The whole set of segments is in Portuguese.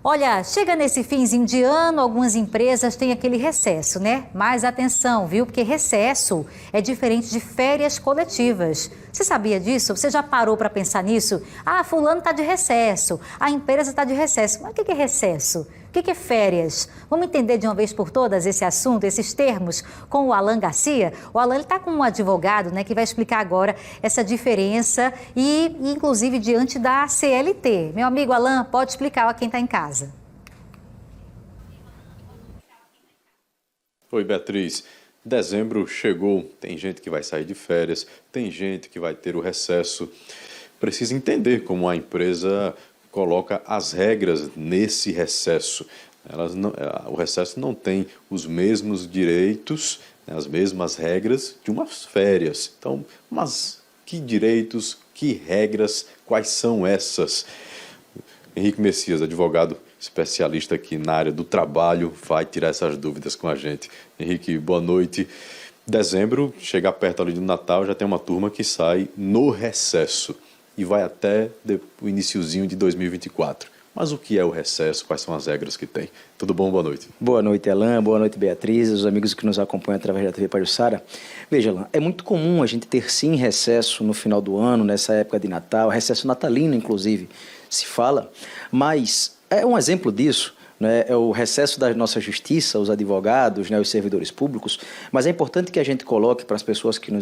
Olha, chega nesse finzinho de ano, algumas empresas têm aquele recesso, né? Mas atenção, viu? Porque recesso é diferente de férias coletivas. Você sabia disso? Você já parou para pensar nisso? Ah, fulano está de recesso, a empresa está de recesso. Mas o que é recesso? O que é férias? Vamos entender de uma vez por todas esse assunto, esses termos, com o Alan Garcia? O Alan está com um advogado, né, que vai explicar agora essa diferença e inclusive, diante da CLT. Meu amigo Alan, pode explicar a quem está em casa. Oi, Beatriz. Dezembro chegou, tem gente que vai sair de férias, tem gente que vai ter o recesso. Precisa entender como a empresa coloca as regras nesse recesso. O recesso não tem os mesmos direitos, né, as mesmas regras de umas férias. Então, mas que direitos, que regras, quais são essas? Henrique Messias, advogado especialista aqui na área do trabalho, vai tirar essas dúvidas com a gente. Henrique, boa noite. Dezembro, chega perto ali do Natal, já tem uma turma que sai no recesso e vai até o iniciozinho de 2024. Mas o que é o recesso? Quais são as regras que tem? Tudo bom? Boa noite. Boa noite, Alan. Boa noite, Beatriz, os amigos que nos acompanham através da TV Pajuçara. Veja, Alan, é muito comum a gente ter sim recesso no final do ano, nessa época de Natal, recesso natalino, inclusive, se fala, mas é um exemplo disso, né, é o recesso da nossa justiça, os advogados, né, os servidores públicos, mas é importante que a gente coloque para as pessoas que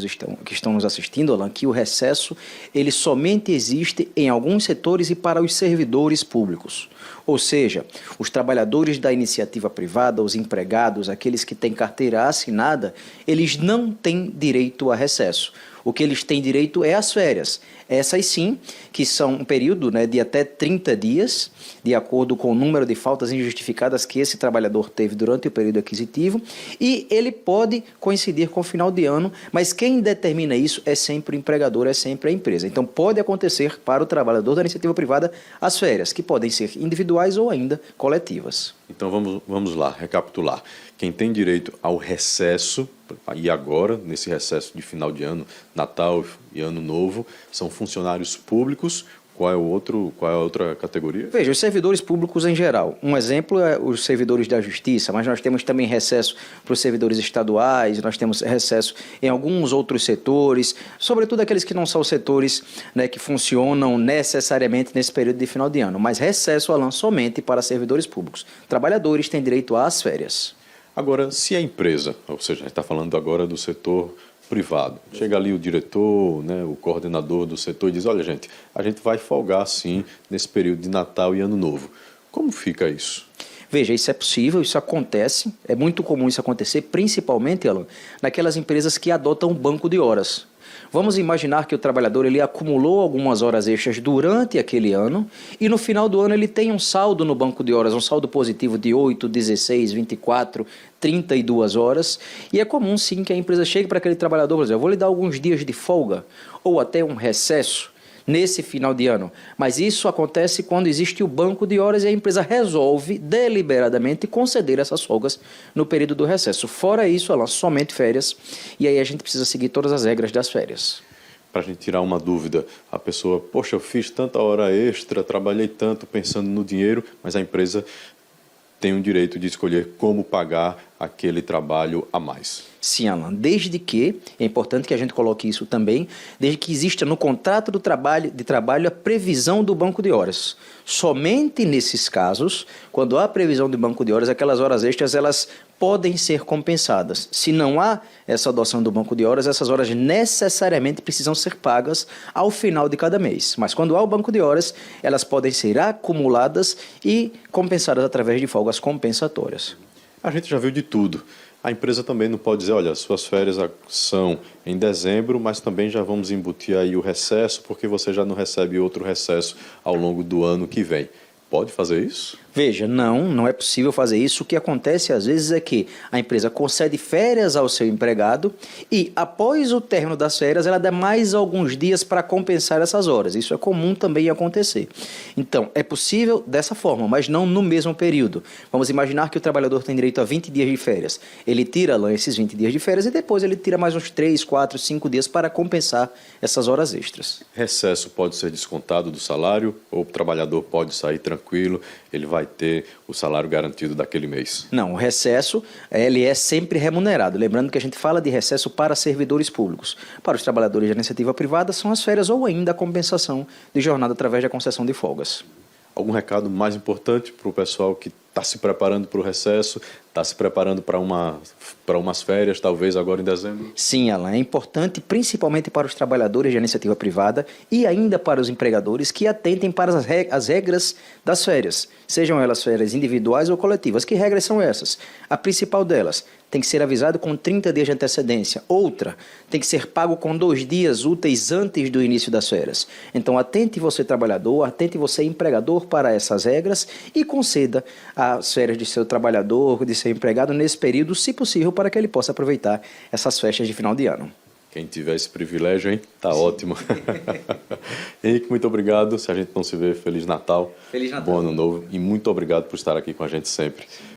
estão nos assistindo, Alan, que o recesso ele somente existe em alguns setores e para os servidores públicos. Ou seja, os trabalhadores da iniciativa privada, os empregados, aqueles que têm carteira assinada, eles não têm direito a recesso. O que eles têm direito é às férias. Essas sim, que são um período, né, de até 30 dias, de acordo com o número de faltas injustificadas que esse trabalhador teve durante o período aquisitivo, e ele pode coincidir com o final de ano, mas quem determina isso é sempre o empregador, é sempre a empresa. Então pode acontecer para o trabalhador da iniciativa privada as férias, que podem ser individuais ou ainda coletivas. Então vamos lá, recapitular. Quem tem direito ao recesso, e agora, nesse recesso de final de ano, Natal e Ano Novo, são funcionários públicos. Qual é a outra categoria? Veja, os servidores públicos em geral. Um exemplo é os servidores da Justiça, mas nós temos também recesso para os servidores estaduais, nós temos recesso em alguns outros setores, sobretudo aqueles que não são setores, né, que funcionam necessariamente nesse período de final de ano, mas recesso, Alan, somente para servidores públicos. Trabalhadores têm direito às férias. Agora, se a empresa, ou seja, a gente está falando agora do setor privado, chega ali o diretor, né, o coordenador do setor e diz, olha gente, a gente vai folgar sim nesse período de Natal e Ano Novo. Como fica isso? Veja, isso é possível, isso acontece, é muito comum isso acontecer, principalmente, Alan, naquelas empresas que adotam um banco de horas. Vamos imaginar que o trabalhador ele acumulou algumas horas extras durante aquele ano e no final do ano ele tem um saldo no banco de horas, um saldo positivo de 8, 16, 24, 32 horas. E é comum sim que a empresa chegue para aquele trabalhador e dizer, eu vou lhe dar alguns dias de folga ou até um recesso nesse final de ano. Mas isso acontece quando existe o banco de horas e a empresa resolve deliberadamente conceder essas folgas no período do recesso. Fora isso, ela somente férias, e aí a gente precisa seguir todas as regras das férias. Para a gente tirar uma dúvida, a pessoa, poxa, eu fiz tanta hora extra, trabalhei tanto pensando no dinheiro, mas a empresa tem o direito de escolher como pagar aquele trabalho a mais. Sim, Alan, desde que, é importante que a gente coloque isso também, desde que exista no contrato de trabalho a previsão do banco de horas. Somente nesses casos, quando há previsão de banco de horas, aquelas horas extras, elas podem ser compensadas. Se não há essa adoção do banco de horas, essas horas necessariamente precisam ser pagas ao final de cada mês. Mas quando há o banco de horas, elas podem ser acumuladas e compensadas através de folgas compensatórias. A gente já viu de tudo. A empresa também não pode dizer, olha, suas férias são em dezembro, mas também já vamos embutir aí o recesso, porque você já não recebe outro recesso ao longo do ano que vem. Pode fazer isso? Veja, não é possível fazer isso. O que acontece às vezes é que a empresa concede férias ao seu empregado e após o término das férias ela dá mais alguns dias para compensar essas horas. Isso é comum também acontecer. Então, é possível dessa forma, mas não no mesmo período. Vamos imaginar que o trabalhador tem direito a 20 dias de férias. Ele tira lá esses 20 dias de férias e depois ele tira mais uns 3, 4, 5 dias para compensar essas horas extras. Recesso pode ser descontado do salário ou o trabalhador pode sair tranquilo? tranquilo, ele vai ter o salário garantido daquele mês? Não, o recesso, ele é sempre remunerado. Lembrando que a gente fala de recesso para servidores públicos. Para os trabalhadores de iniciativa privada, são as férias ou ainda a compensação de jornada através da concessão de folgas. Algum recado mais importante para o pessoal que está se preparando para o recesso, está se preparando para umas férias, talvez agora em dezembro? Sim, Alan, é importante principalmente para os trabalhadores de iniciativa privada e ainda para os empregadores que atentem para as regras das férias, sejam elas férias individuais ou coletivas. Que regras são essas? A principal delas, tem que ser avisado com 30 dias de antecedência. Outra, tem que ser pago com 2 dias úteis antes do início das férias. Então, atente você trabalhador, atente você empregador para essas regras e conceda as férias de seu trabalhador, de seu empregado nesse período, se possível, para que ele possa aproveitar essas festas de final de ano. Quem tiver esse privilégio, hein? Tá ótimo. Henrique, muito obrigado. Se a gente não se vê, Feliz Natal. Feliz Natal. Bom Ano Novo e muito obrigado por estar aqui com a gente sempre.